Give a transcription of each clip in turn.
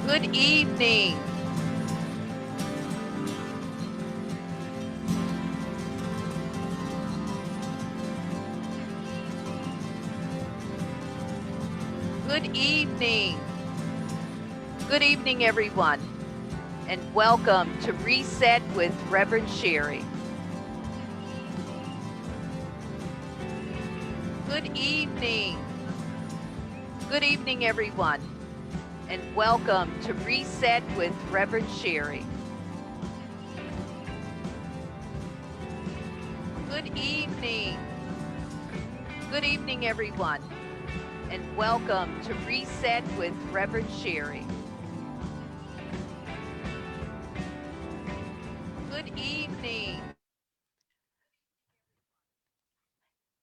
Good evening. Good evening. Good evening, everyone, and welcome to Reset with Reverend Sherry. Good evening. Good evening, everyone, and welcome to Reset with Reverend Sherry. Good evening. Good evening, everyone, and welcome to Reset with Reverend Sherry. Good evening.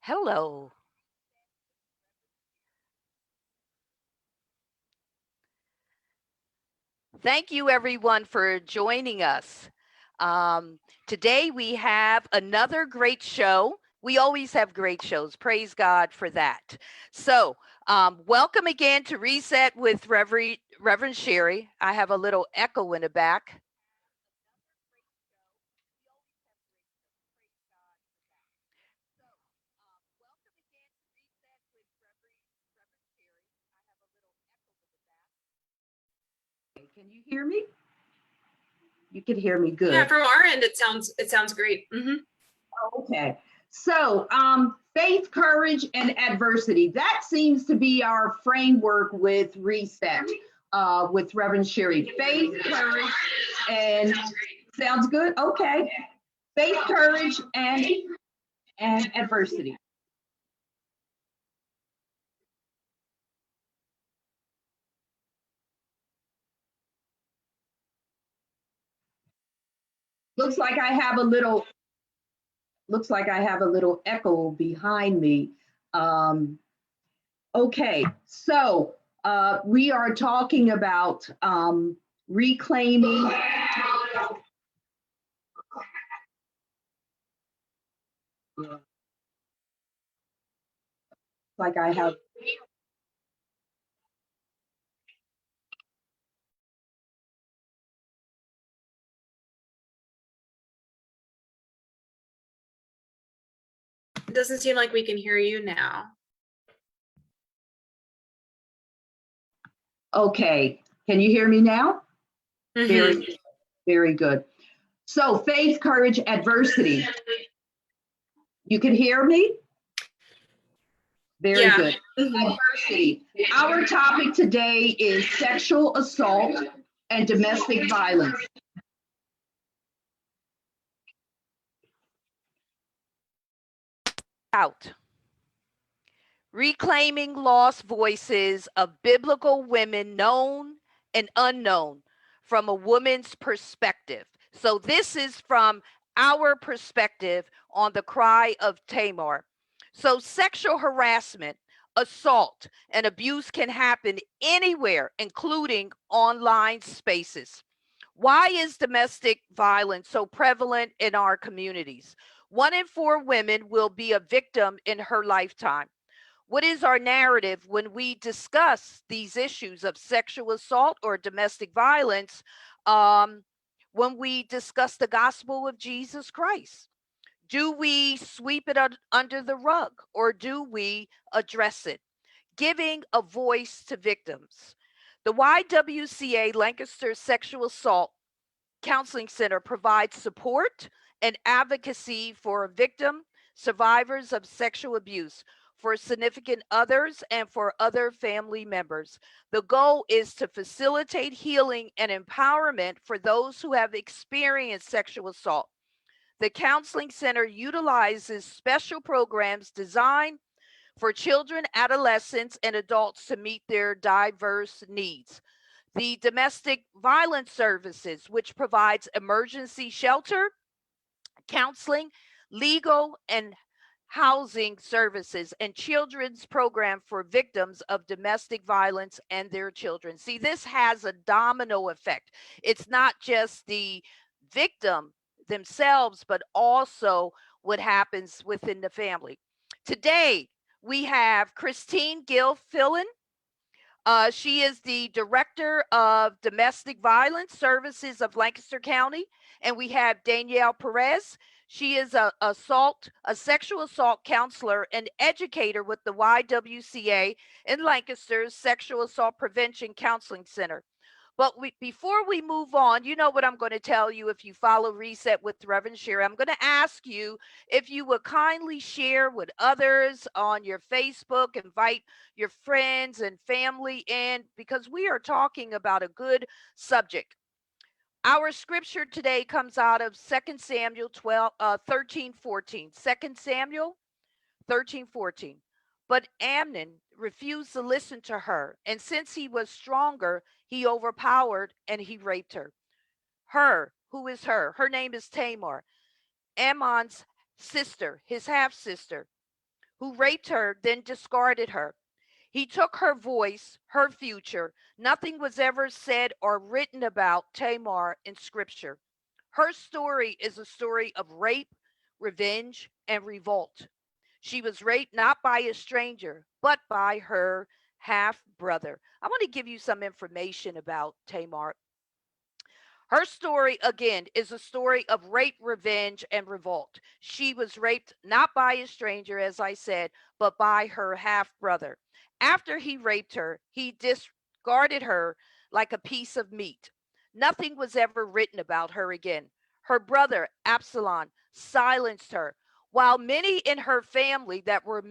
Hello. Thank you, everyone, for joining us. Today, we have another great show. We always have great shows. Praise God for that. So, welcome again to Reset with Reverend Sherry. I have a little echo in the back. Can you hear me? You can hear me good. Yeah, from our end, it sounds great. Okay. So, faith, courage, and adversity. That seems to be our framework with Reset, with Reverend Sherry. Faith, courage, and sounds good. Okay. Faith, courage, and adversity. Looks like I have a little. Looks like I have a little echo behind me. Um, Okay, so we are talking about reclaiming. Yeah, like I have. It doesn't seem like we can hear you now. Okay, can you hear me now? Mhm. Very, very good. So faith, courage, adversity. You can hear me? Very Yeah. good. Adversity. Our topic today is sexual assault and domestic violence. Out. Reclaiming lost voices of biblical women known and unknown from a woman's perspective. So, this is from our perspective on the cry of Tamar. So, sexual harassment, assault, and abuse can happen anywhere, including online spaces. Why is domestic violence so prevalent in our communities? 1 in 4 women will be a victim in her lifetime. What is our narrative when we discuss these issues of sexual assault or domestic violence? Um, when we discuss the gospel of Jesus Christ, do we sweep it under the rug or do we address it? Giving a voice to victims. The YWCA Lancaster Sexual Assault Counseling Center provides support and advocacy for victim survivors of sexual abuse, for significant others, and for other family members. The goal is to facilitate healing and empowerment for those who have experienced sexual assault. The Counseling Center utilizes special programs designed for children, adolescents, and adults to meet their diverse needs. The Domestic Violence Services, which provides emergency shelter, counseling, legal, and housing services, and children's program for victims of domestic violence and their children. See, this has a domino effect. It's not just the victim themselves, but also what happens within the family. Today, we have Christine Gill Fillin, She is the director of domestic violence services of Lancaster County. And we have Danielle Perez. She is a sexual assault counselor and educator with the YWCA in Lancaster's Sexual Assault Prevention Counseling Center. But before we move on, you know what I'm going to tell you if you follow Reset with Reverend Sherry. I'm going to ask you if you would kindly share with others on your Facebook, invite your friends and family in, because we are talking about a good subject. Our scripture today comes out of 2 Samuel 13:14. 2 Samuel 13:14. But Amnon refused to listen to her, and since he was stronger, he overpowered and he raped her. Her, who is her? Her name is Tamar, Ammon's sister, his half sister, who raped her, then discarded her. He took her voice, her future. Nothing was ever said or written about Tamar in scripture. Her story is a story of rape, revenge, and revolt. She was raped not by a stranger, but by her half brother. I want to give you some information about Tamar. Her story, again, is a story of rape, revenge, and revolt. She was raped not by a stranger, as I said, but by her half brother. After he raped her, he discarded her like a piece of meat. Nothing was ever written about her again. Her brother, Absalom, silenced her. While many in her family that were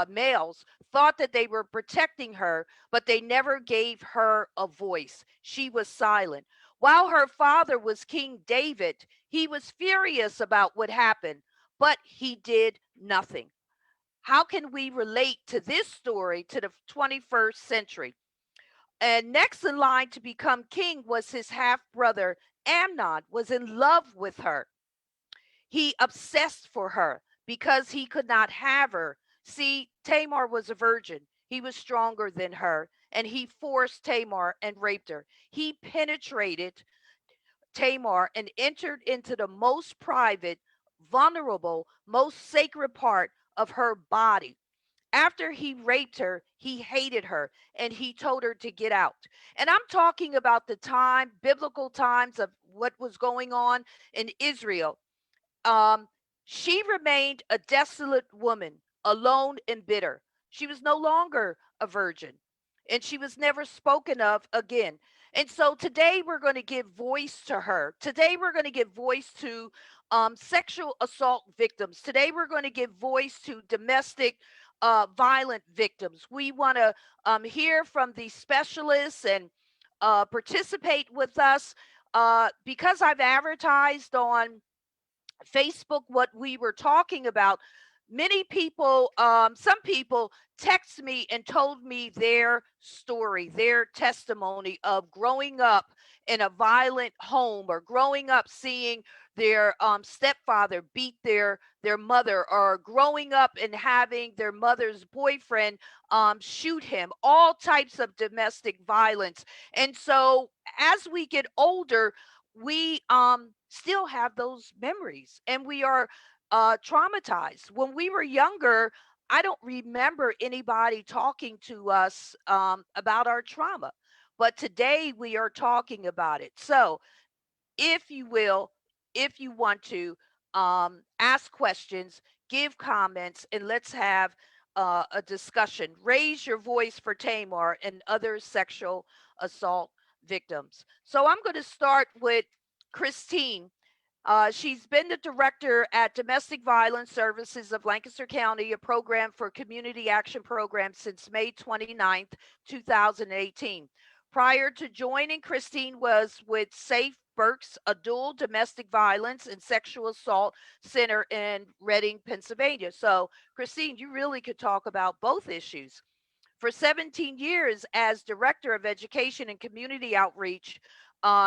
males thought that they were protecting her, but they never gave her a voice. She was silent. While her father was King David, he was furious about what happened, but he did nothing. How can we relate to this story to the 21st century? And next in line to become king was his half brother Amnon, was in love with her. He obsessed for her because he could not have her. See, Tamar was a virgin. He was stronger than her, and he forced Tamar and raped her. He penetrated Tamar and entered into the most private, vulnerable, most sacred part of her body. After he raped her, he hated her and he told her to get out. And I'm talking about the time, biblical times of what was going on in Israel. um, she remained a desolate woman, alone and bitter. She was no longer a virgin, and she was never spoken of again. And so today we're going to give voice to her. Today we're going to give voice to sexual assault victims. Today we're going to give voice to domestic violent victims. We want to hear from the specialists and participate with us. Because I've advertised on Facebook what we were talking about, many people, some people text me and told me their story, their testimony of growing up in a violent home, or growing up seeing their stepfather beat their mother, or growing up and having their mother's boyfriend shoot him, all types of domestic violence. And so as we get older, we still have those memories, and we are traumatized. When we were younger, I don't remember anybody talking to us about our trauma, but today we are talking about it. So if you will, if you want to ask questions, give comments, and let's have a discussion. Raise your voice for Tamar and other sexual assault victims. So I'm going to start with Christine. She's been the director at Domestic Violence Services of Lancaster County, a program for community action program since May 29th, 2018. Prior to joining, Christine was with Safe Burke's Adult Domestic Violence and Sexual Assault Center in Reading, Pennsylvania. So, Christine, you really could talk about both issues. For 17 years as Director of Education and Community Outreach,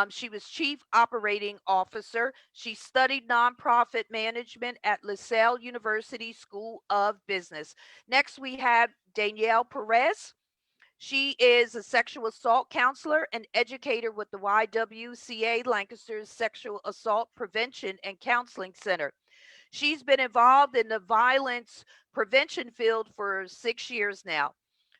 she was Chief Operating Officer. She studied nonprofit management at LaSalle University School of Business. Next, we have Danielle Perez. She is a sexual assault counselor and educator with the YWCA Lancaster's Sexual Assault Prevention and Counseling Center. She's been involved in the violence prevention field for 6 years now.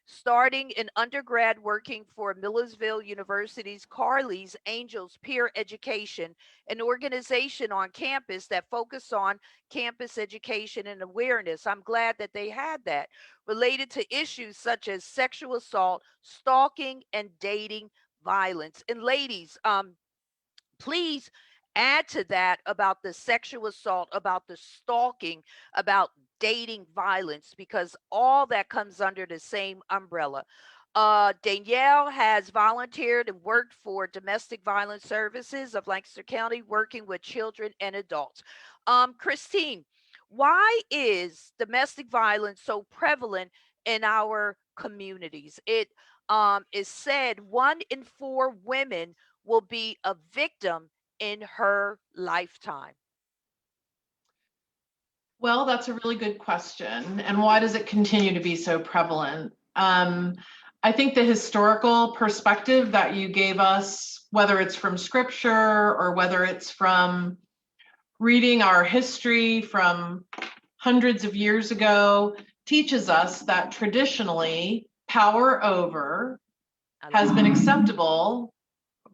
starting an undergrad working for Millersville University's Carly's Angels Peer Education, an organization on campus that focused on campus education and awareness. I'm glad that they had that related to issues such as sexual assault, stalking, and dating violence. And ladies, please add to that about the sexual assault, about the stalking, about dating violence, because all that comes under the same umbrella. Danielle has volunteered and worked for Domestic Violence Services of Lancaster County, working with children and adults. Christine, why is domestic violence so prevalent in our communities? It is said 1 in 4 women will be a victim in her lifetime. Well, that's a really good question. And why does it continue to be so prevalent? I think the historical perspective that you gave us, whether it's from scripture or whether it's from reading our history from hundreds of years ago, teaches us that traditionally power over has been acceptable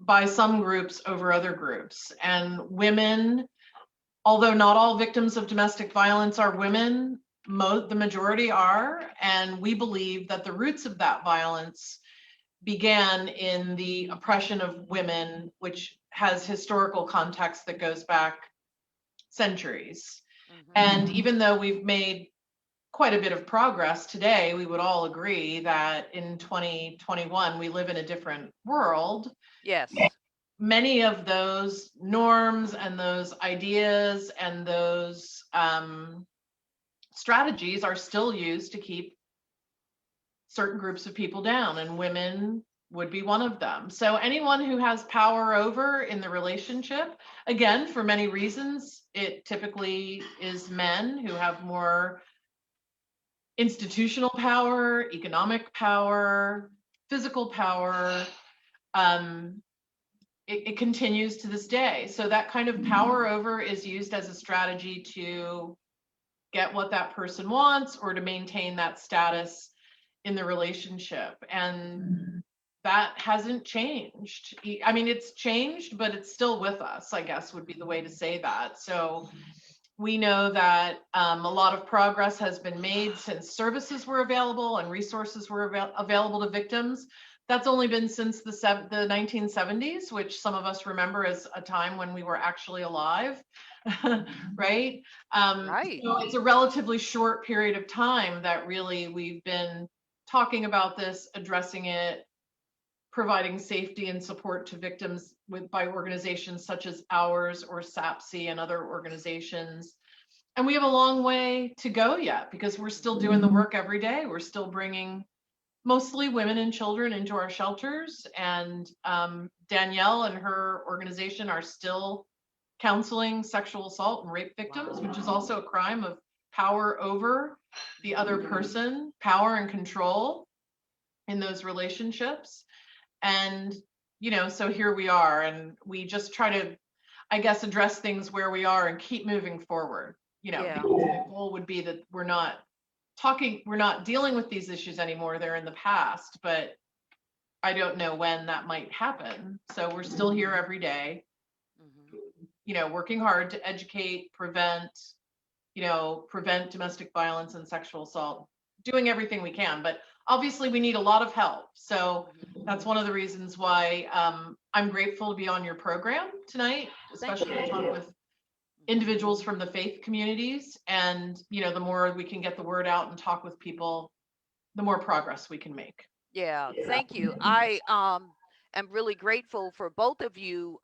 by some groups over other groups. And women, although not all victims of domestic violence are women, the majority are. And we believe that the roots of that violence began in the oppression of women, which has historical context that goes back centuries. And even though we've made quite a bit of progress today, we would all agree that in 2021, we live in a different world. Yes. Many of those norms and those ideas and those strategies are still used to keep certain groups of people down, and women would be one of them. So anyone who has power over in the relationship, again, for many reasons, it typically is men who have more institutional power, economic power, physical power. It continues to this day. So that kind of power over is used as a strategy to get what that person wants or to maintain that status in the relationship. And that hasn't changed. I mean, it's changed, but it's still with us, I guess would be the way to say that. So we know that a lot of progress has been made since services were available and resources were available to victims. That's only been since the 1970s, which some of us remember as a time when we were actually alive, right? Right. So it's a relatively short period of time that really we've been talking about this, addressing it, providing safety and support to victims by organizations such as ours or SAPC and other organizations. And we have a long way to go yet because we're still doing the work every day. We're still bringing mostly women and children into our shelters. And Danielle and her organization are still counseling sexual assault and rape victims, which is also a crime of power over the other person, power and control in those relationships. And, you know, so here we are, and we just try to, I guess, address things where we are and keep moving forward. You know, Yeah. the goal would be that we're not dealing with these issues anymore. They're in the past, but I don't know when that might happen. So we're still here every day, you know, working hard to educate, prevent domestic violence and sexual assault, doing everything we can. But obviously we need a lot of help. So that's one of the reasons why I'm grateful to be on your program tonight, especially to talk with individuals from the faith communities. And, you know, the more we can get the word out and talk with people, the more progress we can make. Yeah, thank you. I am really grateful for both of you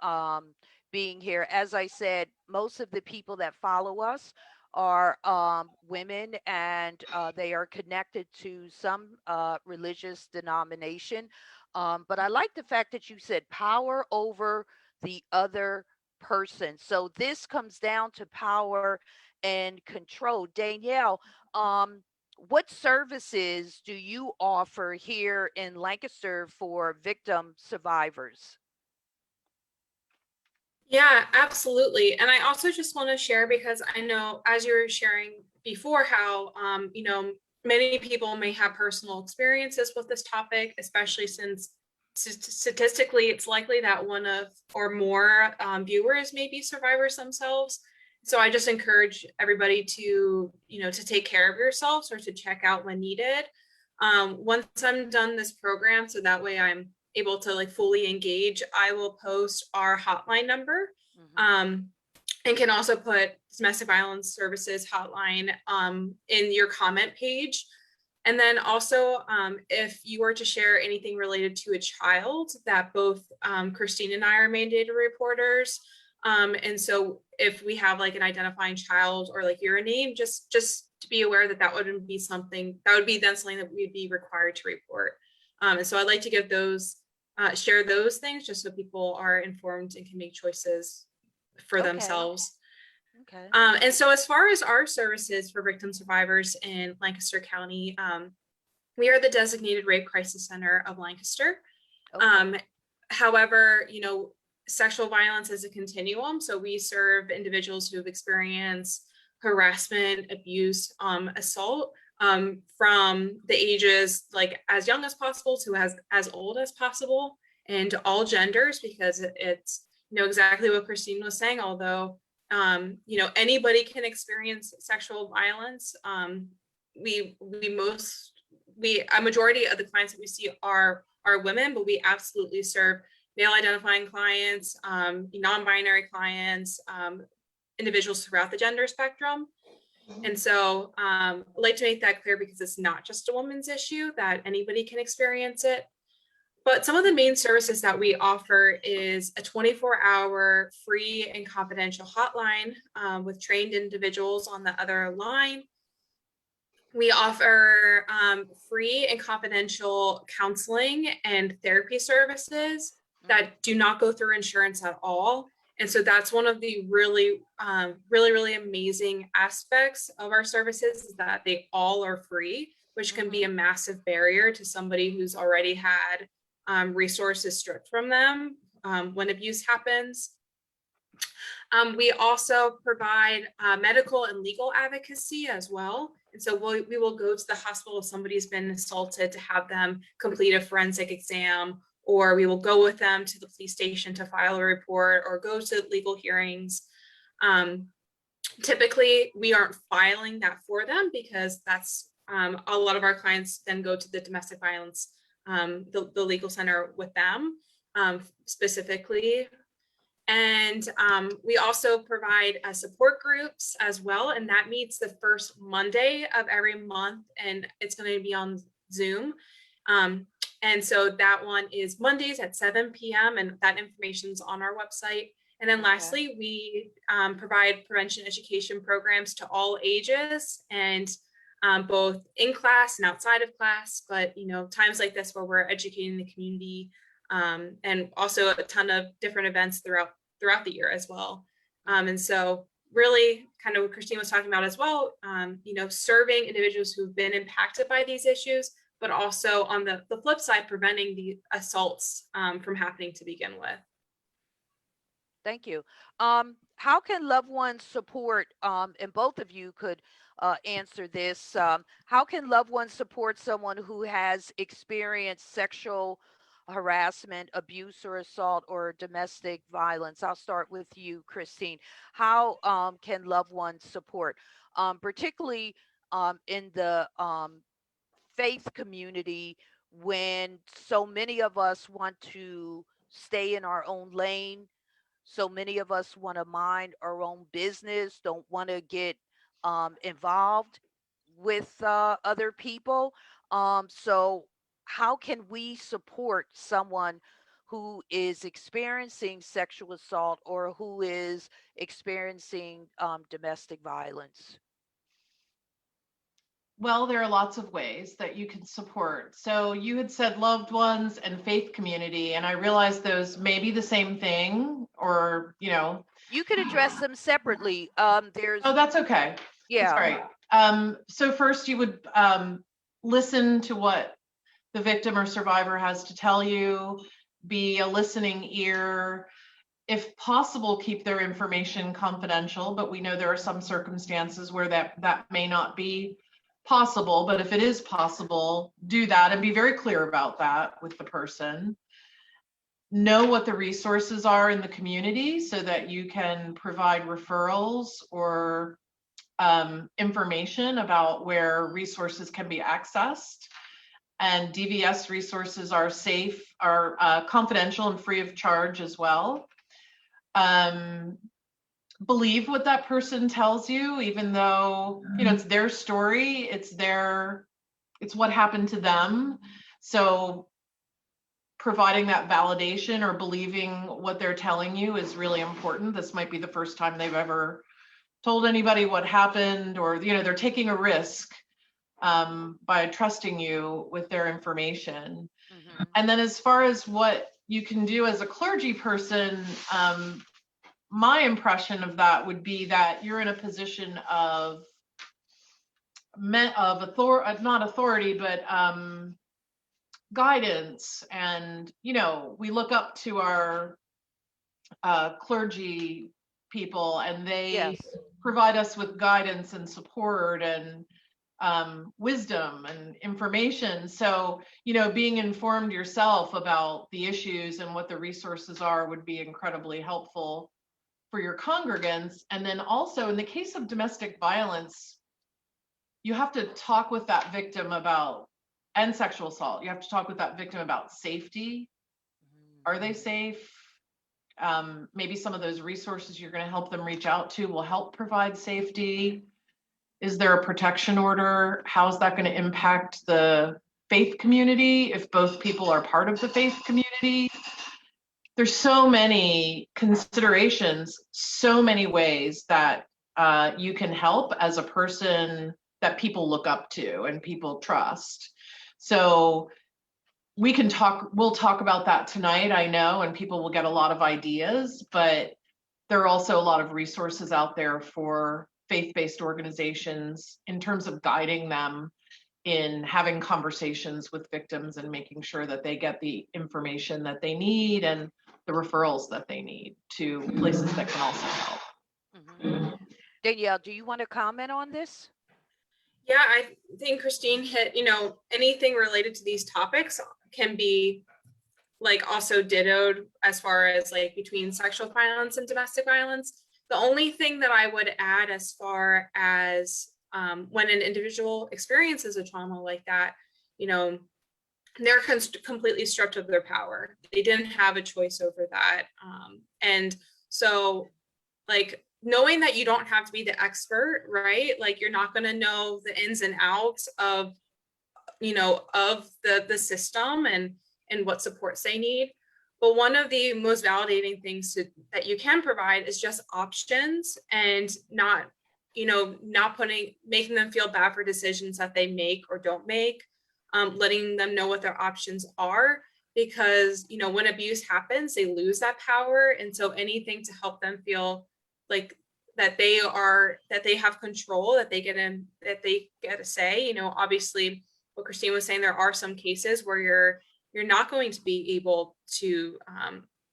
being here. As I said, most of the people that follow us are women, and they are connected to some religious denomination. But I like the fact that you said power over the other person. So this comes down to power and control. Danielle, what services do you offer here in Lancaster for victim survivors? Yeah, absolutely. And I also just want to share because I know as you were sharing before how many people may have personal experiences with this topic, especially since statistically it's likely that one of or more viewers may be survivors themselves. So I just encourage everybody to, to take care of yourselves or to check out when needed. Once I'm done this program, so that way I'm able to like fully engage, I will post our hotline number. And can also put domestic violence services hotline in your comment page. And then also, if you were to share anything related to a child, that both Christine and I are mandated reporters. And so if we have like an identifying child or like your name, just to be aware that that wouldn't be something, that would be then something that we'd be required to report. And so I'd like to give those, share those things just so people are informed and can make choices for Okay. themselves. Okay. And so as far as our services for victim survivors in Lancaster County, we are the designated rape crisis center of Lancaster. Okay. However, sexual violence is a continuum. So we serve individuals who have experienced harassment, abuse, assault from the ages like as young as possible to as old as possible, and all genders, because it's exactly what Christine was saying, although anybody can experience sexual violence. A majority of the clients that we see are women, but we absolutely serve male identifying clients, non-binary clients, individuals throughout the gender spectrum. And so I'd like to make that clear, because it's not just a woman's issue, that anybody can experience it. But some of the main services that we offer is a 24-hour free and confidential hotline with trained individuals on the other line. We offer free and confidential counseling and therapy services that do not go through insurance at all. And so that's one of the really amazing aspects of our services, is that they all are free, which can be a massive barrier to somebody who's already had resources stripped from them when abuse happens. We also provide medical and legal advocacy as well. And so we will go to the hospital if somebody's been assaulted to have them complete a forensic exam, or we will go with them to the police station to file a report or go to legal hearings. Typically, we aren't filing that for them, because that's a lot of our clients then go to the domestic violence, the legal center with them specifically. And we also provide support groups as well, and that meets the first Monday of every month, and it's going to be on Zoom. And so that one is Mondays at 7 p.m. and that information's on our website. And then lastly, we provide prevention education programs to all ages, and both in class and outside of class. But times like this where we're educating the community, and also a ton of different events throughout the year as well. And so really kind of what Christine was talking about as well, serving individuals who've been impacted by these issues, but also on the flip side, preventing the assaults from happening to begin with. Thank you. How can loved ones support, and both of you could answer this, how can loved ones support someone who has experienced sexual harassment, abuse or assault, or domestic violence? I'll start with you, Christine. How can loved ones support, particularly in the faith community, when so many of us want to stay in our own lane? So many of us want to mind our own business, don't want to get involved with other people. So how can we support someone who is experiencing sexual assault or who is experiencing domestic violence? Well, there are lots of ways that you can support. So you had said loved ones and faith community, and I realize those may be the same thing, or, You could address them separately. There's Oh, that's okay. Yeah. That's right. So first you would listen to what the victim or survivor has to tell you, be a listening ear. If possible, keep their information confidential, but we know there are some circumstances where that may not be possible, but if it is possible, do that and be very clear about that with the person. Know what the resources are in the community so that you can provide referrals or information about where resources can be accessed. And DVS resources are safe, are confidential and free of charge as well. Believe what that person tells you, even though, you know, it's their story, it's what happened to them. So providing that validation or believing what they're telling you is really important. This might be the first time they've ever told anybody what happened, or, you know, they're taking a risk by trusting you with their information. Mhm. And then as far as what you can do as a clergy person, my impression of that would be that you're in a position of not authority, but guidance. And, you know, we look up to our clergy people, and they Yes. provide us with guidance and support and wisdom and information. So, you know, being informed yourself about the issues and what the resources are would be incredibly helpful for your congregants. And then also in the case of domestic violence, you have to talk with that victim about, and sexual assault, you have to talk with that victim about safety. Are they safe? Maybe some of those resources you're going to help them reach out to will help provide safety. Is there a protection order? How's that going to impact the faith community if both people are part of the faith community? There's so many considerations, so many ways that you can help as a person that people look up to and people trust. So we'll talk about that tonight, I know, and people will get a lot of ideas, but there are also a lot of resources out there for faith-based organizations in terms of guiding them in having conversations with victims and making sure that they get the information that they need and the referrals that they need to places that can also help. Mhm. Danielle, do you want to comment on this? Yeah, I think Christine hit, you know, anything related to these topics can be like also dittoed as far as like between sexual violence and domestic violence. The only thing that I would add as far as when an individual experiences a trauma like that, you know, they're completely stripped of their power. They didn't have a choice over that. And so like knowing that you don't have to be the expert, right? Like you're not going to know the ins and outs of, you know, of the system and what supports they need. But one of the most validating things that you can provide is just options, and not, you know, not making them feel bad for decisions that they make or don't make, letting them know what their options are, because, you know, when abuse happens, they lose that power. And so anything to help them feel like that they have control, that they get a say, you know, obviously what Christine was saying, there are some cases where you're not going to be able to,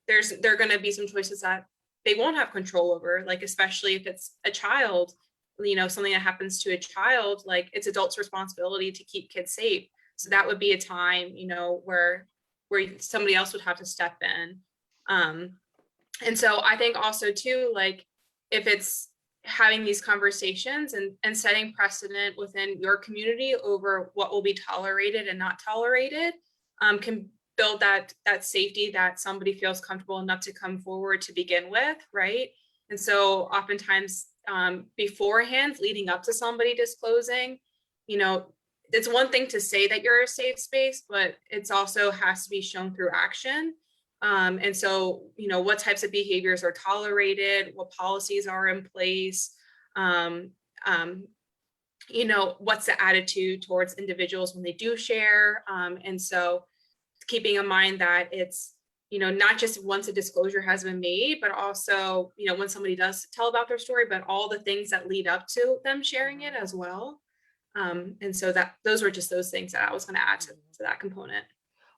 there are going to be some choices that they won't have control over, like especially if it's a child, you know, something that happens to a child, like it's adults' responsibility to keep kids safe. So that would be a time, you know, where somebody else would have to step in. And so I think also too, like if it's having these conversations and setting precedent within your community over what will be tolerated and not tolerated, can build that safety that somebody feels comfortable enough to come forward to begin with, right? And so oftentimes beforehand, leading up to somebody disclosing, you know, it's one thing to say that you're a safe space, but it's also has to be shown through action. And so, you know, what types of behaviors are tolerated, what policies are in place, you know, what's the attitude towards individuals when they do share. And so keeping in mind that it's, you know, not just once a disclosure has been made, but also, you know, when somebody does tell about their story, but all the things that lead up to them sharing it as well. And so those were just those things that I was going to add to that component.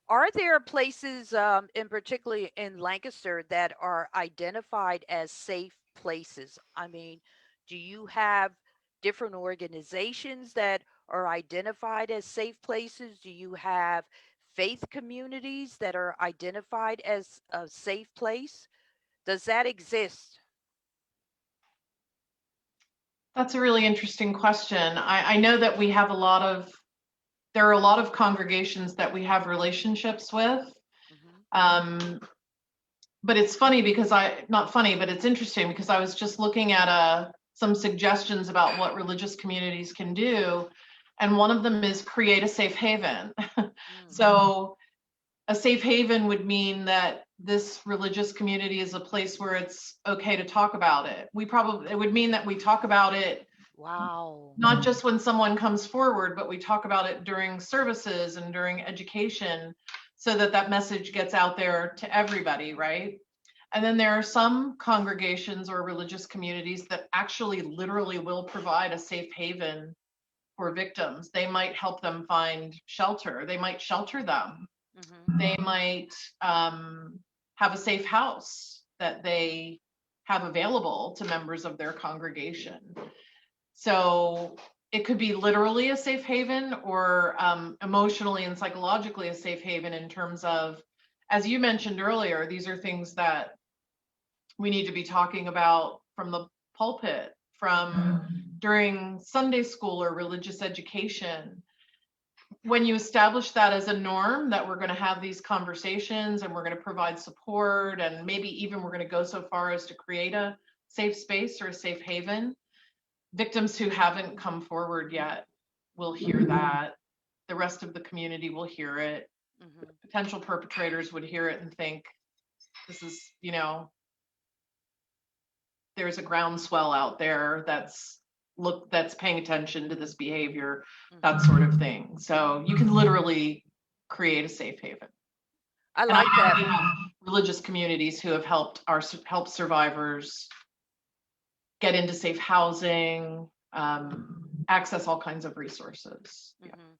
Are there places, in particularly in Lancaster, that are identified as safe places? I mean, do you have different organizations that are identified as safe places? Do you have faith communities that are identified as a safe place? Does that exist? That's a really interesting question. I know that there are a lot of congregations that we have relationships with. Mhm. But it's funny because not funny, but it's interesting because I was just looking at some suggestions about what religious communities can do. And one of them is create a safe haven. So a safe haven would mean that this religious community is a place where it's okay to talk about it. It would mean that we talk about it Wow. not just when someone comes forward, but we talk about it during services and during education so that that message gets out there to everybody, right? And then there are some congregations or religious communities that actually literally will provide a safe haven for victims. They might help them find shelter. They might shelter them. Mhm. They might have a safe house that they have available to members of their congregation. So it could be literally a safe haven or emotionally and psychologically a safe haven in terms of, as you mentioned earlier, these are things that we need to be talking about from the pulpit, from during Sunday school or religious education. When you establish that as a norm, that we're going to have these conversations and we're going to provide support, and maybe even we're going to go so far as to create a safe space or a safe haven, victims who haven't come forward yet will hear that. The rest of the community will hear it. Mhm. Potential perpetrators would hear it and think, this is, there's a groundswell out there that's paying attention to this behavior, that Mhm. sort of thing. So you can literally create a safe haven. I And I like know that. we have religious communities who have helped survivors get into safe housing, access all kinds of resources. Yeah. Mhm.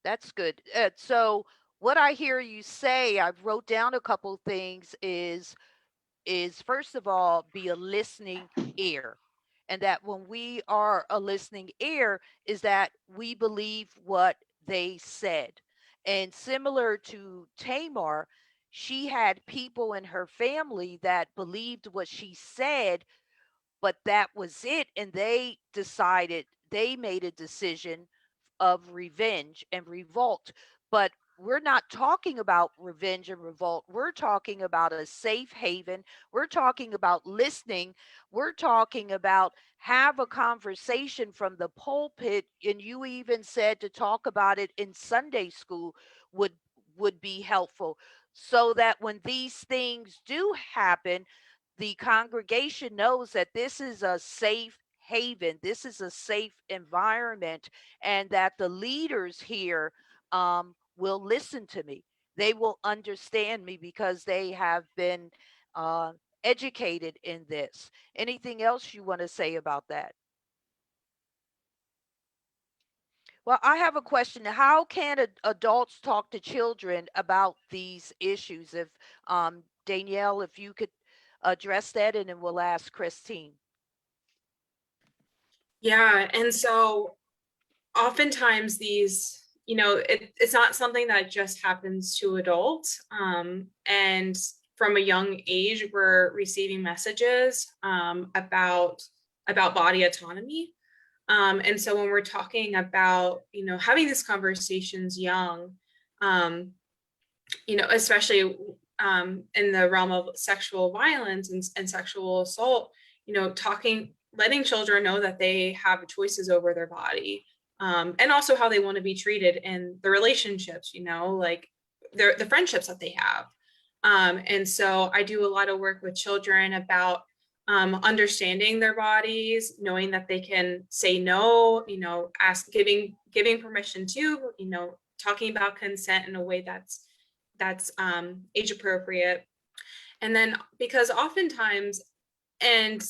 That's good. So what I hear you say, I've wrote down a couple things is first of all be a listening ear. And that when we are a listening ear is that we believe what they said. And similar to Tamar, she had people in her family that believed what she said, but that was it. And they made a decision of revenge and revolt. But we're not talking about revenge and revolt. We're talking about a safe haven. We're talking about listening. We're talking about have a conversation from the pulpit. And you even said to talk about it in Sunday school would would be helpful so that when these things do happen, the congregation knows that this is a safe haven, this is a safe environment, and that the leaders here will listen to me. They will understand me because they have been uh, educated in this. Anything else you want to say about that? Well, I have a question. How can adults talk to children about these issues? If Danielle, if you could address that, and then we'll ask Christine. Yeah, and so oftentimes these, it's not something that just happens to adults. And from a young age, we're receiving messages about body autonomy. And so when we're talking about, having these conversations young, especially in the realm of sexual violence and sexual assault, letting children know that they have choices over their body, and also how they want to be treated in the relationships, like the friendships that they have. And so I do a lot of work with children about understanding their bodies, knowing that they can say no, giving permission to, talking about consent in a way that's age appropriate. And then because oftentimes and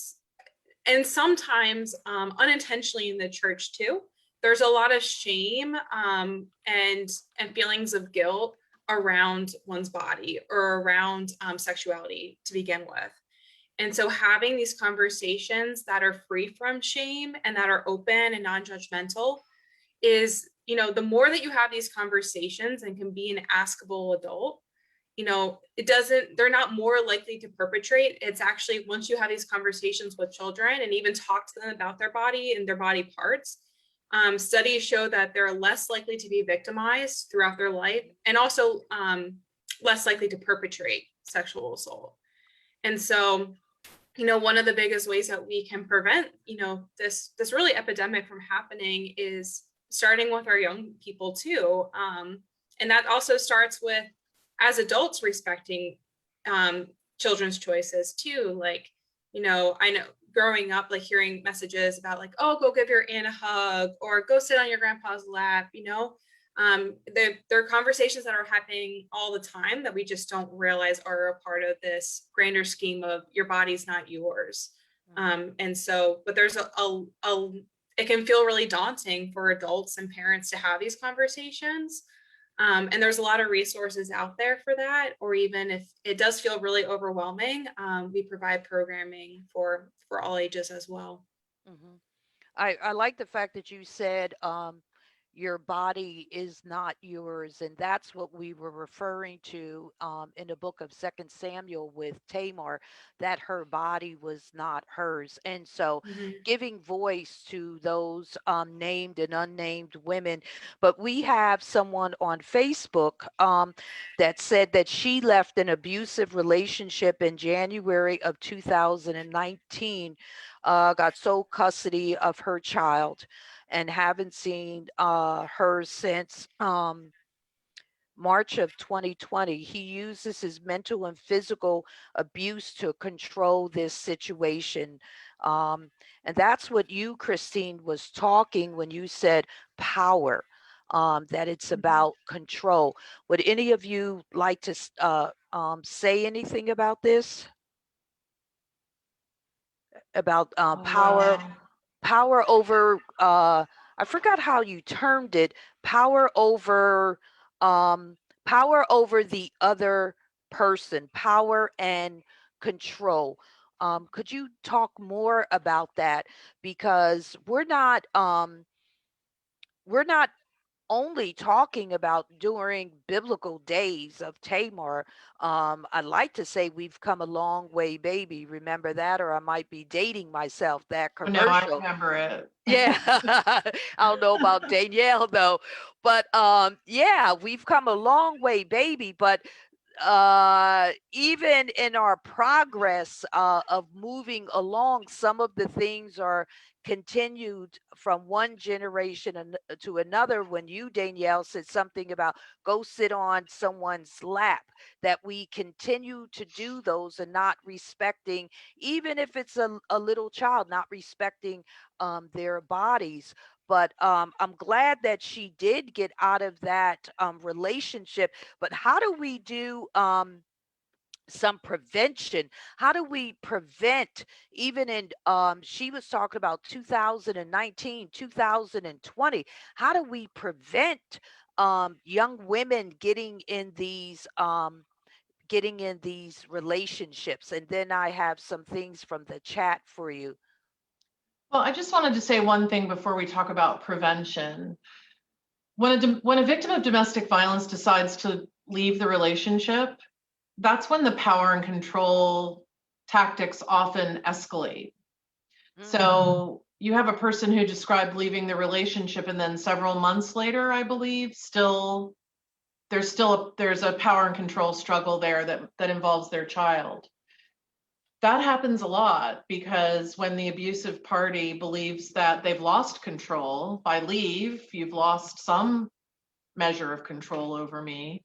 and sometimes unintentionally in the church too, there's a lot of shame and feelings of guilt around one's body or around sexuality to begin with. And so having these conversations that are free from shame and that are open and non-judgmental is, you know, the more that you have these conversations and can be an askable adult, you know, they're not more likely to perpetrate. It's actually, once you have these conversations with children and even talk to them about their body and their body parts, studies show that they're less likely to be victimized throughout their life, and also less likely to perpetrate sexual assault. And so, you know, one of the biggest ways that we can prevent, you know, this really epidemic from happening is starting with our young people too. And that also starts with, as adults, respecting children's choices too. Like, you know, I know growing up, like hearing messages about like, oh, go give your aunt a hug or go sit on your grandpa's lap, you know. There are conversations that are happening all the time that we just don't realize are a part of this grander scheme of your body's not yours. And so, but there's it can feel really daunting for adults and parents to have these conversations. And there's a lot of resources out there for that, or even if it does feel really overwhelming, we provide programming for all ages as well. Mhm. I like the fact that you said your body is not yours, and that's what we were referring to in the book of Second Samuel with Tamar, that her body was not hers. And so Mhm. giving voice to those named and unnamed women. But we have someone on Facebook that said that she left an abusive relationship in January of 2019, got sole custody of her child, and haven't seen her since March of 2020. He uses his mental and physical abuse to control this situation. Um, and that's what you, Christine, was talking when you said power, that it's about control. Would any of you like to say anything about this? About power, Wow. power over I forgot how you termed it, power over um power over the other person, power and control. Could you talk more about that? Because we're not only talking about during biblical days of Tamar. I'd like to say we've come a long way, baby. Remember that? Or I might be dating myself, that Oh, no, I commercial. remember it. Yeah. I don't know about Danielle though, but yeah, we've come a long way, baby. But even in our progress of moving along, some of the things are continued from one generation to another. When you, Danielle, said something about go sit on someone's lap, that we continue to do those and not respecting, even if it's a little child, not respecting their bodies. But I'm glad that she did get out of that relationship. But how do we do some prevention? How do we prevent, even in she was talking about 2019, 2020, how do we prevent young women getting in these relationships? And then I have some things from the chat for you. Well, I just wanted to say one thing before we talk about prevention. When a victim of domestic violence decides to leave the relationship, that's when the power and control tactics often escalate. So you have a person who described leaving the relationship, and then several months later, I believe, there's a power and control struggle there that involves their child. That happens a lot because when the abusive party believes that they've lost control, by leave, you've lost some measure of control over me,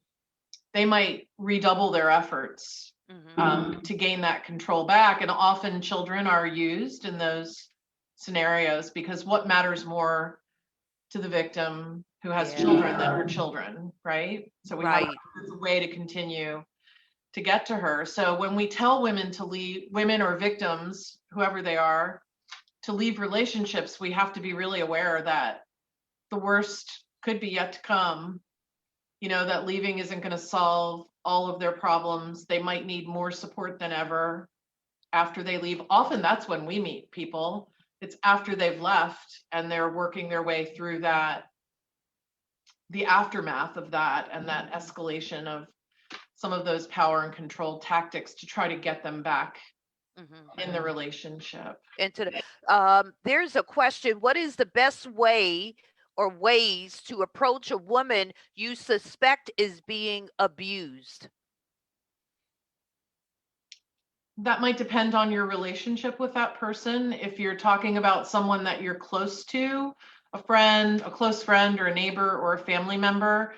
they might redouble their efforts to gain that control back. And often children are used in those scenarios because what matters more to the victim who has children than her children, right? So we have a way to continue to get to her. So when we tell women to leave, women or victims, whoever they are, to leave relationships, we have to be really aware that the worst could be yet to come. You know, that leaving isn't going to solve all of their problems. They might need more support than ever after they leave. Often that's when we meet people. It's after they've left and they're working their way through that the aftermath of that and that escalation of some of those power and control tactics to try to get them back Mhm. in the relationship. Into the, there's a question: what is the best way or ways to approach a woman you suspect is being abused? That might depend on your relationship with that person. If you're talking about someone that you're close to, a friend, a close friend, or a neighbor, or a family member,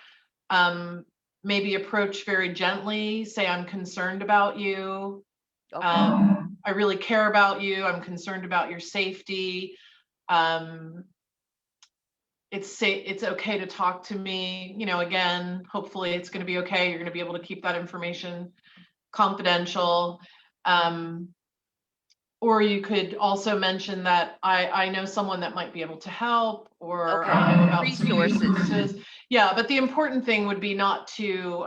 maybe approach very gently, say, I'm concerned about you. Okay. I really care about you. I'm concerned about your safety. It's okay to talk to me. You know, again, hopefully it's going to be okay. You're going to be able to keep that information confidential. Or you could also mention that I know someone that might be able to help, or Okay. I know about some Resources. resources. Yeah, but the important thing would be not to,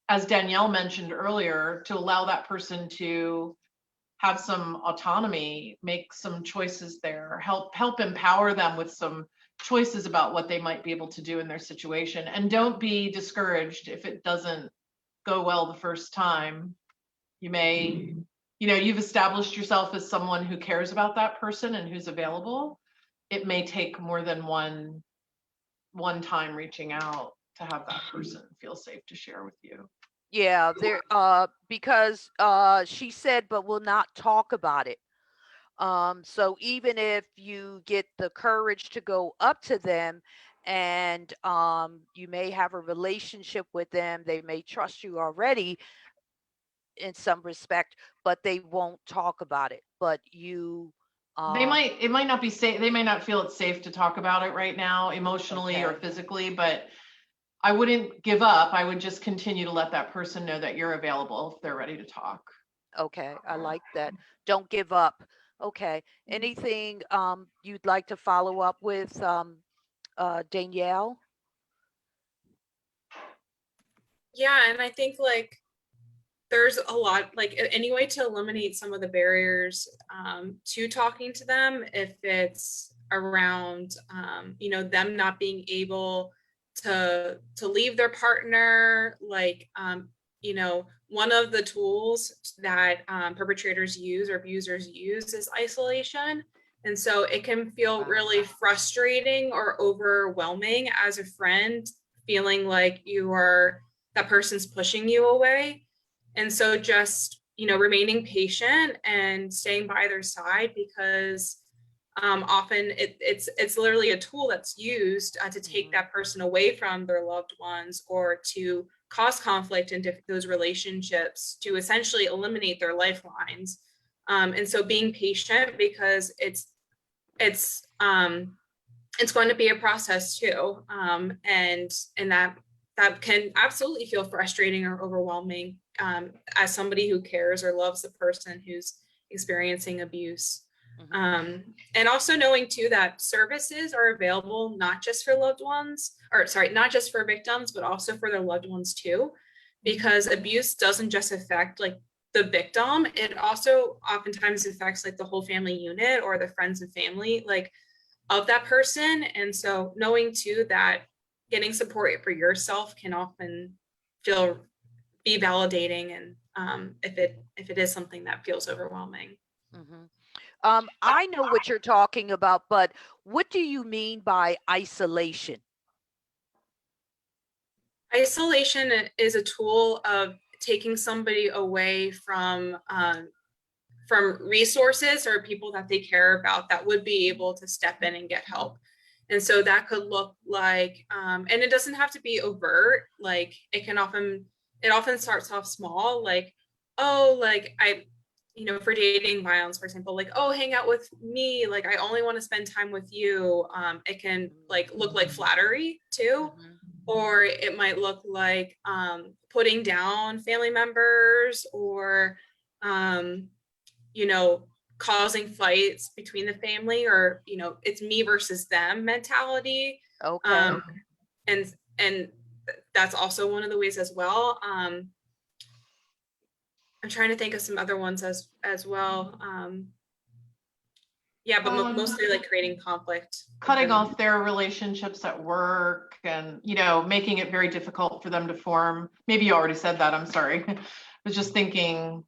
as Danielle mentioned earlier, to allow that person to have some autonomy, make some choices there, help empower them with some choices about what they might be able to do in their situation. And don't be discouraged if it doesn't go well the first time. You may, you know, you've established yourself as someone who cares about that person and who's available. It may take more than one time reaching out to have that person feel safe to share with you. Yeah, there because she said but will not talk about it. So even if you get the courage to go up to them and you may have a relationship with them, they may trust you already in some respect, but they won't talk about it. But you It might not be safe. They may not feel it's safe to talk about it right now, emotionally or Okay. physically, but I wouldn't give up. I would just continue to let that person know that you're available if they're ready to talk. Okay, I like that. Don't give up. Okay. Anything you'd like to follow up with Danielle? Yeah, and I think like there's a lot, like any way to eliminate some of the barriers to talking to them, if it's around you know, them not being able to leave their partner, like you know, one of the tools that perpetrators use or abusers use is isolation. And so it can feel really frustrating or overwhelming as a friend, feeling like you are, that person's pushing you away. And so just, you know, remaining patient and staying by their side, because often it's literally a tool that's used to take that person away from their loved ones, or to cause conflict in those relationships, to essentially eliminate their lifelines. And so being patient, because it's going to be a process too, and that can absolutely feel frustrating or overwhelming, as somebody who cares or loves the person who's experiencing abuse. And also knowing too that services are available not just for loved ones, or sorry, not just for victims, but also for their loved ones too, because abuse doesn't just affect like the victim, it also oftentimes affects like the whole family unit or the friends and family like of that person. And so knowing too that getting support for yourself can often be validating, and if it is something that feels overwhelming. I know what you're talking about, but what do you mean by isolation? Isolation is a tool of taking somebody away from resources or people that they care about that would be able to step in and get help. And so that could look like, and it doesn't have to be overt, like it often starts off small, like, oh, like you know, for dating violence, for example, like, oh, hang out with me, like I only want to spend time with you. It can like look like flattery too, or it might look like putting down family members, or you know, causing fights between the family, or you know, it's me versus them mentality. Okay. And that's also one of the ways as well. I'm trying to think of some other ones as well. Yeah, but mostly like creating conflict. Cutting off their relationships at work and, making it very difficult for them to form. Maybe you already said that, I'm sorry. I was just thinking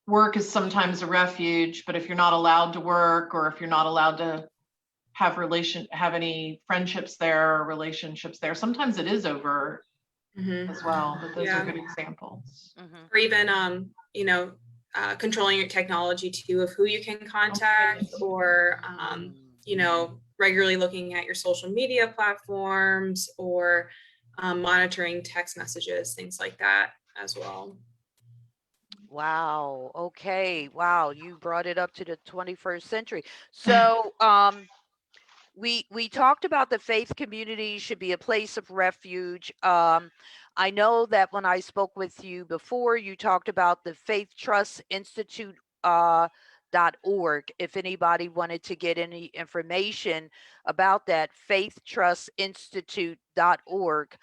work is sometimes a refuge, but if you're not allowed to work, or if you're not allowed to have any friendships there or relationships there, sometimes it is over Mhm. as well, but those Yeah. are good examples. Mhm. Or even, controlling your technology too of who you can contact, or, regularly looking at your social media platforms, or monitoring text messages, things like that as well. Wow. Okay. Wow. You brought it up to the 21st century. So, we talked about the faith community should be a place of refuge. I know that when I spoke with you before, you talked about the Faith Trust Institute .org. If anybody wanted to get any information about that, faithtrustinstitute.org,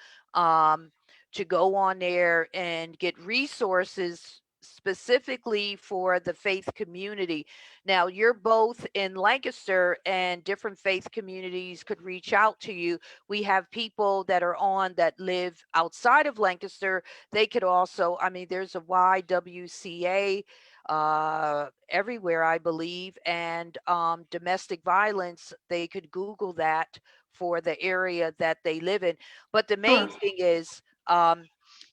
to go on there and get resources specifically for the faith community. Now, you're both in Lancaster, and different faith communities could reach out to you. We have people that are on that live outside of Lancaster. They could also, I mean, there's a YWCA everywhere, I believe, and domestic violence. They could Google that for the area that they live in. But the main Sure. thing is,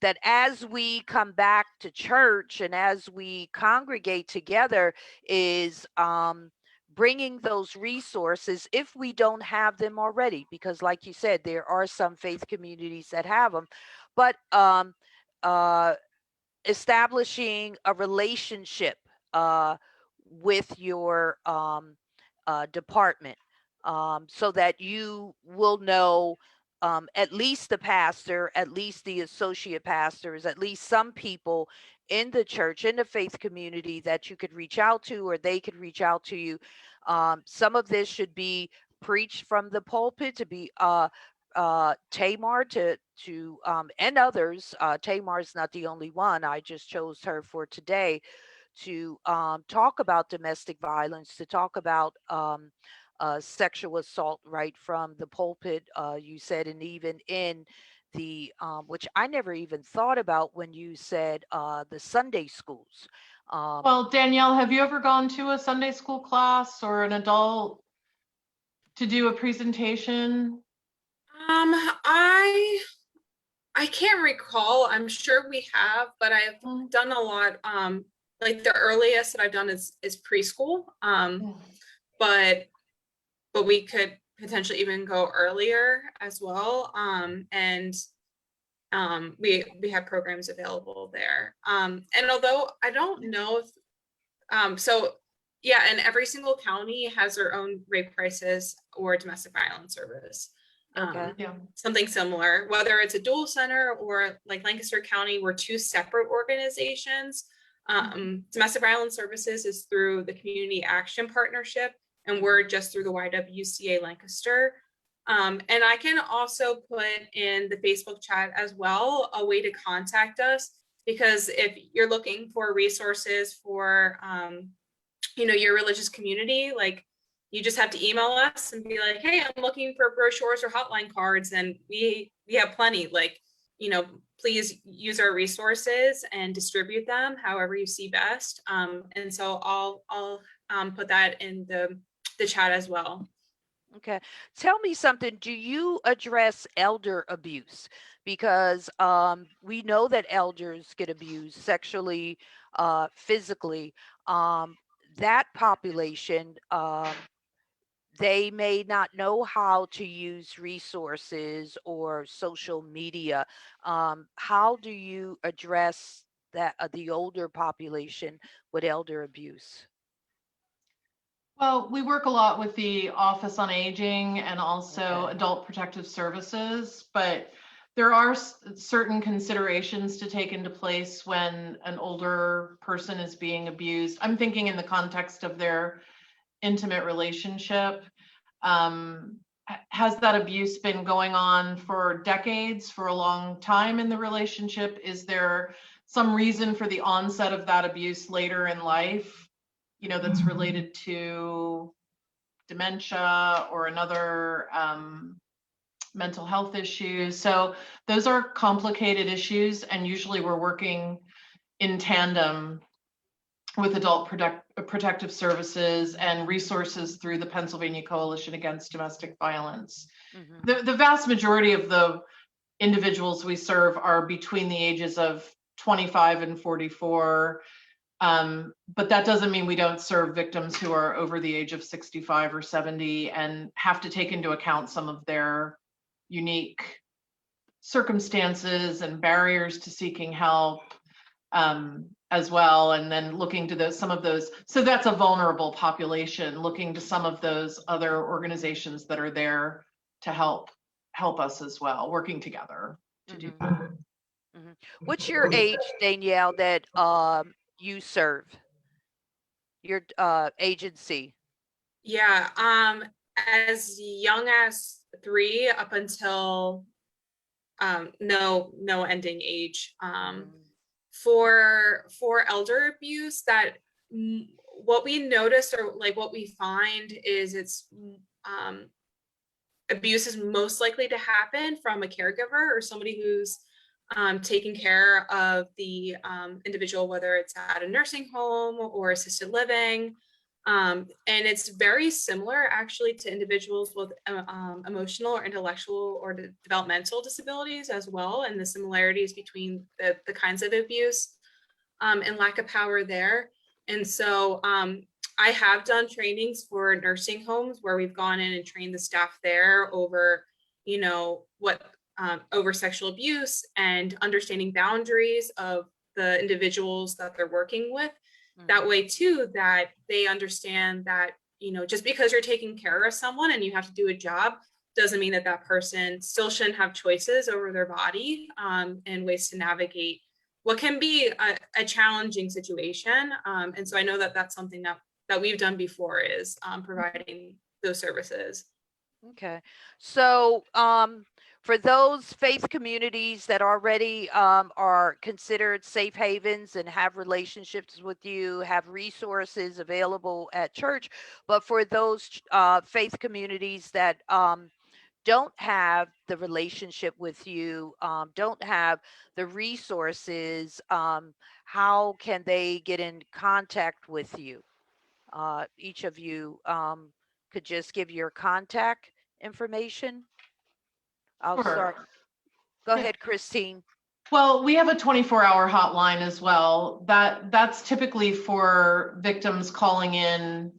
that as we come back to church and as we congregate together, is bringing those resources if we don't have them already, because like you said, there are some faith communities that have them, but uh, establishing a relationship uh, with your department, so that you will know, at least the pastor, at least the associate pastors, at least some people in the church, in the faith community that you could reach out to, or they could reach out to you. Some of this should be preached from the pulpit to be Tamar to and others. Tamar's not the only one. I just chose her for today to talk about domestic violence, to talk about sexual assault right from the pulpit. You said, and even in the which I never even thought about when you said the Sunday schools. Well, Danielle, have you ever gone to a Sunday school class or an adult to do a presentation? I can't recall. I'm sure we have, but I've done a lot. Like the earliest that I've done is preschool. But we could potentially even go earlier as well. And we have programs available there. And although I don't know if so yeah, and every single county has their own rape crisis or domestic violence service. Okay. Yeah. Something similar, whether it's a dual center or like Lancaster County, we're two separate organizations. Domestic violence services is through the Community Action Partnership, and we're just through the YWCA Lancaster. And I can also put in the Facebook chat as well a way to contact us, because if you're looking for resources for your religious community, like, you just have to email us and be like, hey, I'm looking for brochures or hotline cards, and we have plenty. Like, please use our resources and distribute them however you see best. And so I'll put that in the chat as well. Okay. Tell me something. Do you address elder abuse? Because we know that elders get abused sexually, physically. That population, they may not know how to use resources or social media. How do you address that, the older population with elder abuse? Well, we work a lot with the Office on Aging and also Okay. Adult Protective Services, but there are certain considerations to take into place when an older person is being abused. I'm thinking in the context of their intimate relationship. Has that abuse been going on for decades, for a long time in the relationship? Is there some reason for the onset of that abuse later in life, that's related to dementia or another mental health issue. So those are complicated issues, and usually we're working in tandem with adult protective services and resources through the Pennsylvania Coalition Against Domestic Violence. Mhm. The vast majority of the individuals we serve are between the ages of 25 and 44. But that doesn't mean we don't serve victims who are over the age of 65 or 70 and have to take into account some of their unique circumstances and barriers to seeking help as well. And then looking to some of those, so that's a vulnerable population, looking to some of those other organizations that are there to help us as well, working together to do that. What's your age, Danielle, that you serve? Your agency? Yeah, as young as 3 up until no ending age. For elder abuse, that what we notice, or like what we find, is it's abuse is most likely to happen from a caregiver or somebody who's taking care of the individual, whether it's at a nursing home or assisted living. And it's very similar actually to individuals with emotional or intellectual or developmental disabilities as well, and the similarities between the kinds of abuse and lack of power there. And so I have done trainings for nursing homes where we've gone in and trained the staff there over, what over sexual abuse and understanding boundaries of the individuals that they're working with. That way too, that they understand that, just because you're taking care of someone and you have to do a job doesn't mean that that person still shouldn't have choices over their body and ways to navigate what can be a challenging situation. And so I know that that's something that we've done before, is providing those services. Okay. So for those faith communities that already are considered safe havens and have relationships with you, have resources available at church, but for those faith communities that don't have the relationship with you, don't have the resources, how can they get in contact with you? Each of you could just give your contact information. I'll Sure. start. Go Yeah. ahead, Christine. Well, we have a 24-hour hotline as well. That's typically for victims calling in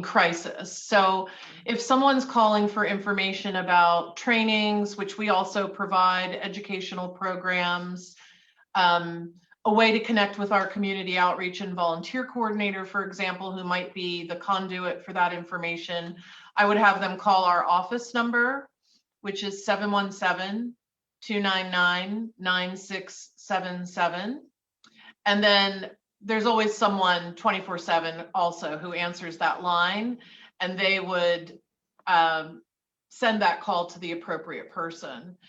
crisis. So if someone's calling for information about trainings, which we also provide, educational programs, a way to connect with our community outreach and volunteer coordinator, for example, who might be the conduit for that information, I would have them call our office number, which is 717-299-9677. And then there's always someone 24/7 also who answers that line, and they would send that call to the appropriate person.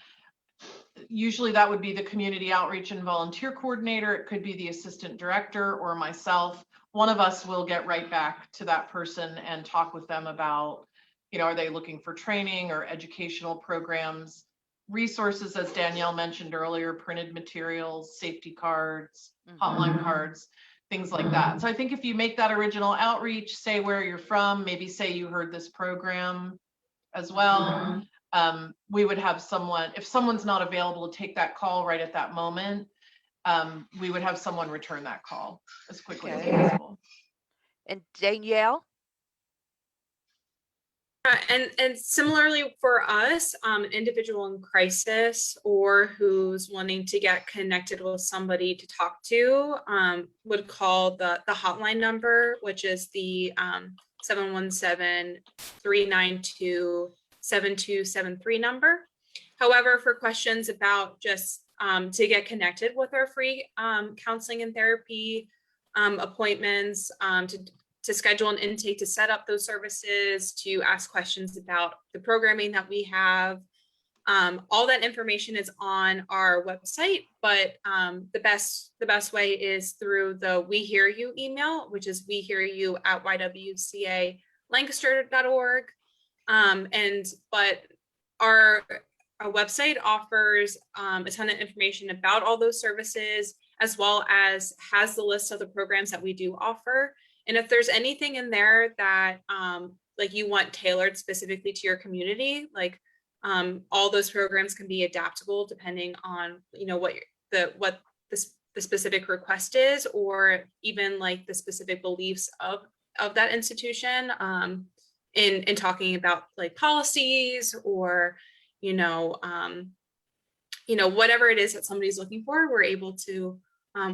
Usually that would be the community outreach and volunteer coordinator. It could be the assistant director or myself. One of us will get right back to that person and talk with them about, are they looking for training or educational programs, resources, as Danielle mentioned earlier, printed materials, safety cards, hotline cards, things like that. So I think if you make that original outreach, say where you're from, maybe say you heard this program as well, we would have someone, if someone's not available to take that call right at that moment, we would have someone return that call as quickly as possible. And Danielle? And similarly for us, an individual in crisis or who's wanting to get connected with somebody to talk to would call the hotline number, which is the 717-392-7273 number. However, for questions about just to get connected with our free counseling and therapy appointments, to schedule an intake, to set up those services, to ask questions about the programming that we have. All that information is on our website, but the best way is through the We Hear You email, which is wehearyou@ywca.org. lancaster.org. But our website offers a ton of information about all those services, as well as has the list of the programs that we do offer. And if there's anything in there that like you want tailored specifically to your community, like all those programs can be adaptable depending on, you know, what the specific request is, or even like the specific beliefs of that institution, in talking about like policies or, whatever it is that somebody's looking for, we're able to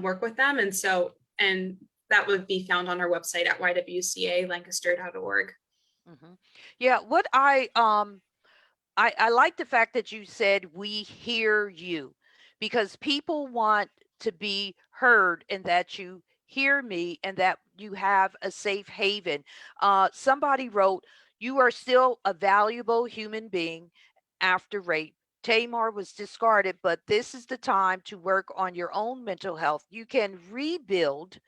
work with them. And that would be found on our website at ywcalancaster.org. Mhm. Yeah, what I like the fact that you said we hear you, because people want to be heard and that you hear me and that you have a safe haven. Somebody wrote, "You are still a valuable human being after rape. Tamar was discarded, but this is the time to work on your own mental health. You can rebuild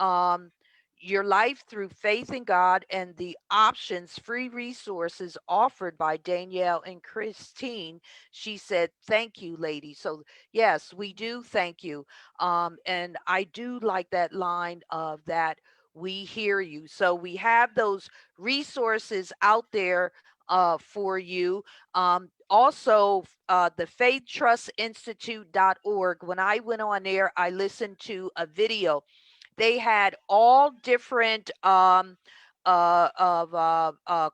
um, your life through faith in God and the options, free resources offered by Danielle and Christine." She said, "Thank you, ladies." So, yes, we do thank you. And I do like that line of that we hear you. So, we have those resources out there for you. Also, the faithtrustinstitute.org. When I went on there, I listened to a video. They had all different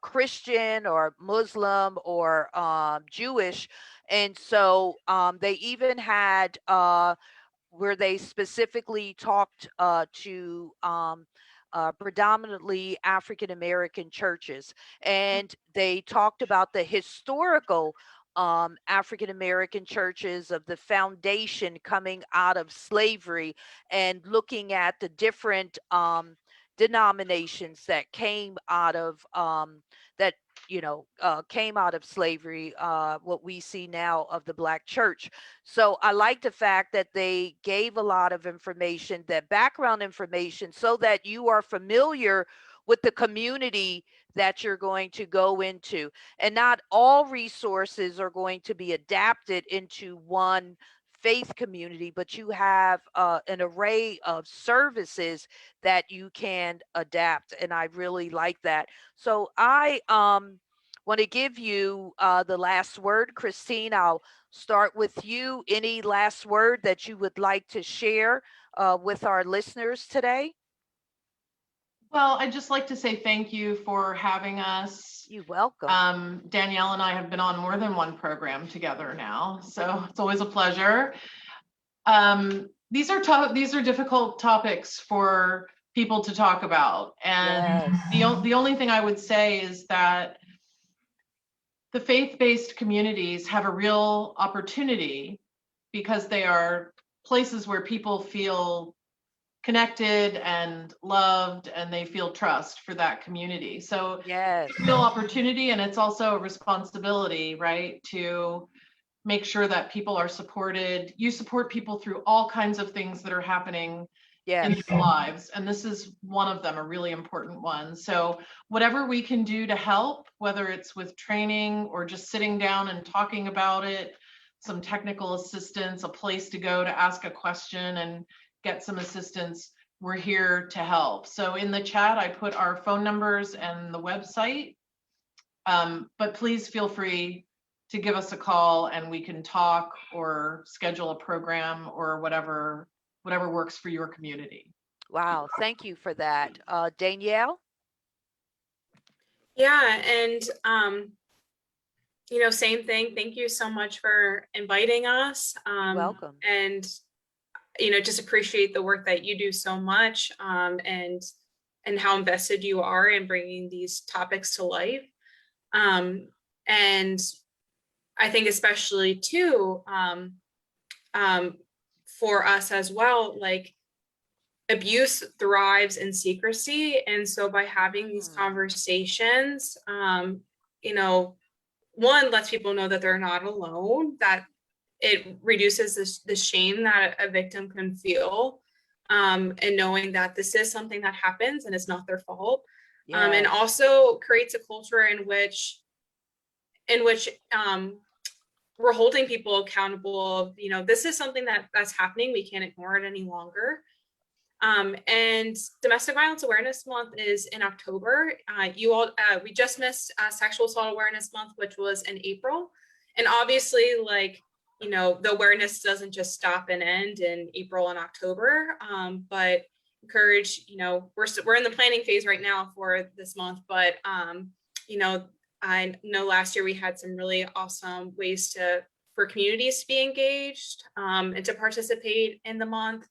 Christian or Muslim or Jewish, and so they even had where they specifically talked to predominantly African American churches, and they talked about the historical African American churches of the foundation coming out of slavery, and looking at the different denominations that came out of that came out of slavery, what we see now of the Black church. So I like the fact that they gave a lot of information, that background information, so that you are familiar with the community that you're going to go into. And not all resources are going to be adapted into one faith community, but you have an array of services that you can adapt. And I really like that. So I want to give you the last word. Christine, I'll start with you. Any last word that you would like to share with our listeners today? Well, I'd just like to say thank you for having us. You're welcome. Danielle and I have been on more than one program together now, so it's always a pleasure. These are difficult topics for people to talk about, and Yes. the only thing I would say is that the faith-based communities have a real opportunity, because they are places where people feel connected and loved, and they feel trust for that community. So Yes. it's a real opportunity, and it's also a responsibility, right, to make sure that people are supported. You support people through all kinds of things that are happening in Yes. their lives, and this is one of them, a really important one. So whatever we can do to help, whether it's with training or just sitting down and talking about it, some technical assistance, a place to go to ask a question and get some assistance, we're here to help. So in the chat, I put our phone numbers and the website, but please feel free to give us a call and we can talk or schedule a program or whatever works for your community. Wow. Thank you for that. Danielle? Yeah, and same thing. Thank you so much for inviting us. Welcome. And just appreciate the work that you do so much, and how invested you are in bringing these topics to life. And I think especially too, for us as well, like, abuse thrives in secrecy. And so by having these conversations, one lets people know that they're not alone, that it reduces the shame that a victim can feel, and knowing that this is something that happens and it's not their fault. And Yes. also creates a culture in which we're holding people accountable. You know, this is something that's happening. We can't ignore it any longer. And Domestic Violence Awareness Month is in October. We just missed Sexual Assault Awareness Month, which was in April. And obviously, like, you know, the awareness doesn't just stop and end in April and October, but encourage, you know, we're in the planning phase right now for this month, but, you know, I know last year we had some really awesome ways for communities to be engaged and to participate in the month,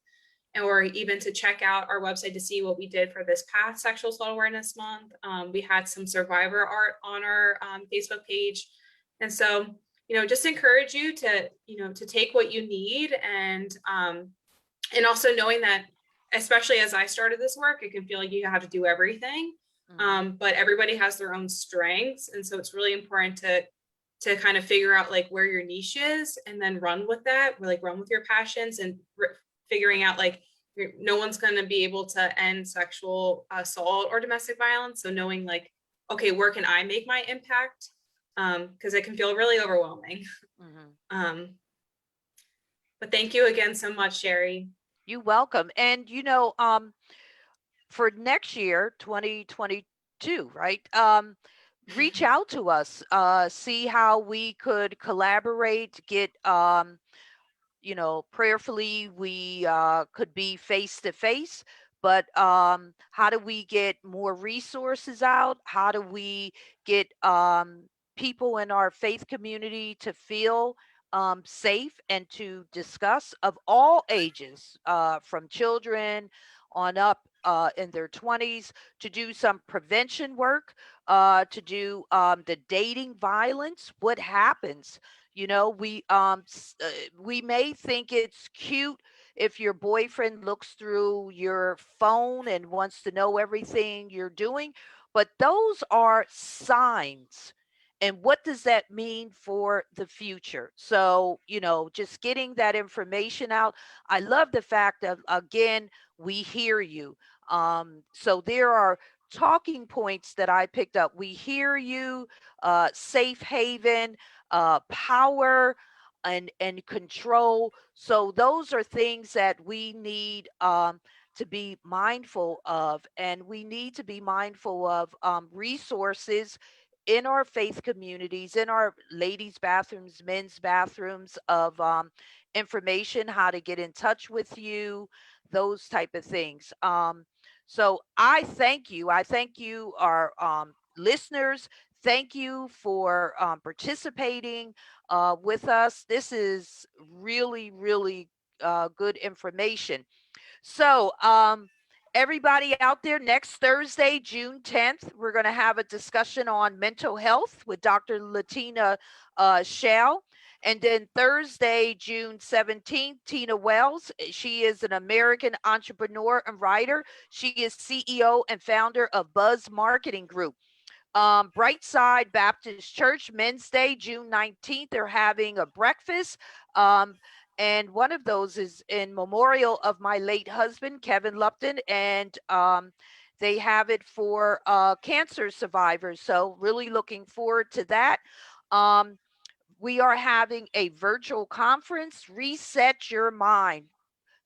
or even to check out our website to see what we did for this past Sexual Assault Awareness Month. We had some survivor art on our Facebook page. And so, you know, just encourage you to, you know, to take what you need, and also knowing that, especially as I started this work, it can feel like you have to do everything. But everybody has their own strengths. And so it's really important to kind of figure out like where your niche is and then run with that, like run with your passions, and figuring out like no one's going to be able to end sexual assault or domestic violence. So knowing like, okay, where can I make my impact? Because it can feel really overwhelming. But thank you again so much, Sherry. You're welcome. And you know, for next year, 2022, right? Reach out to us, see how we could collaborate, get you know, prayerfully we could be face to face, but how do we get more resources out? How do we get people in our faith community to feel safe and to discuss of all ages, from children on up in their 20s, to do some prevention work, to do the dating violence, what happens. You know, we may think it's cute if your boyfriend looks through your phone and wants to know everything you're doing, but those are signs. And what does that mean for the future? So, you know, just getting that information out. I love the fact that, again, we hear you. So there are talking points that I picked up. We hear you, safe haven, power, and control. So those are things that we need to be mindful of, and we need to be mindful of resources in our faith communities, in our ladies' bathrooms, men's bathrooms, of information, how to get in touch with you, those type of things. So I thank you. I thank you, our listeners. Thank you for participating with us. This is really, really good information. So, everybody out there, next Thursday, June 10th, we're going to have a discussion on mental health with Dr. Latina Shell. And then Thursday, June 17th, Tina Wells. She is an American entrepreneur and writer. She is CEO and founder of Buzz Marketing Group. Brightside Baptist Church, Men's Day, June 19th. They're having a breakfast. And one of those is in memorial of my late husband, Kevin Lupton. And they have it for cancer survivors. So really looking forward to that. We are having a virtual conference, Reset Your Mind.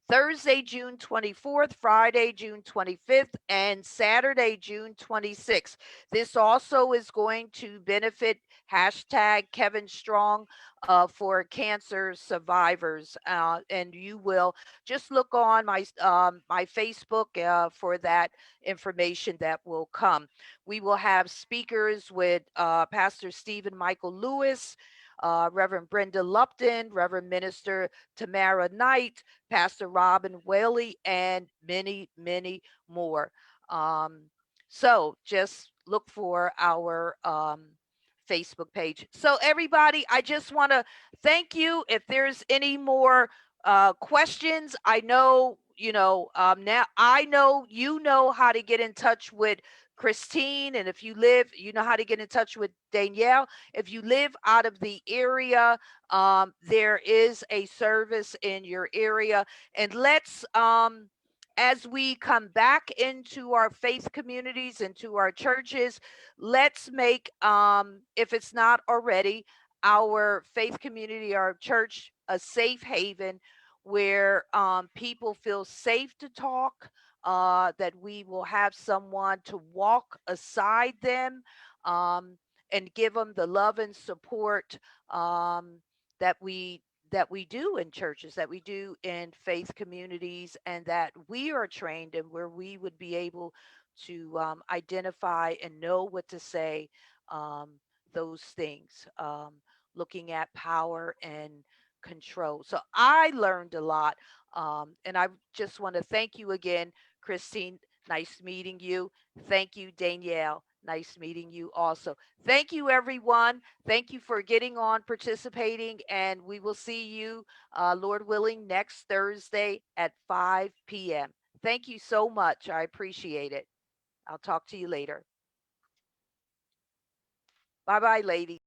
Thursday, June 24th, Friday, June 25th, and Saturday, June 26th. This also is going to benefit hashtag Kevin Strong for cancer survivors. And you will just look on my Facebook for that information that will come. We will have speakers with Pastor Stephen Michael Lewis, Reverend Brenda Lupton, Reverend Minister Tamara Knight, Pastor Robin Whaley, and many, many more. So just look for our Facebook page. So everybody, I just want to thank you. If there's any more questions, I know, now I know you know how to get in touch with Christine. And if you live, you know how to get in touch with Danielle. If you live out of the area, there is a service in your area. And let's as we come back into our faith communities, into our churches, let's make, if it's not already, our faith community, our church, a safe haven where people feel safe to talk, that we will have someone to walk aside them, um, and give them the love and support, that we do in churches, that we do in faith communities, and that we are trained and where we would be able to identify and know what to say, um, those things, looking at power and control. So I learned a lot. And I just want to thank you again, Christine. Nice meeting you. Thank you, Danielle. Nice meeting you also. Thank you, everyone. Thank you for getting on, participating, and we will see you, Lord willing, next Thursday at 5 p.m. Thank you so much. I appreciate it. I'll talk to you later. Bye bye, ladies.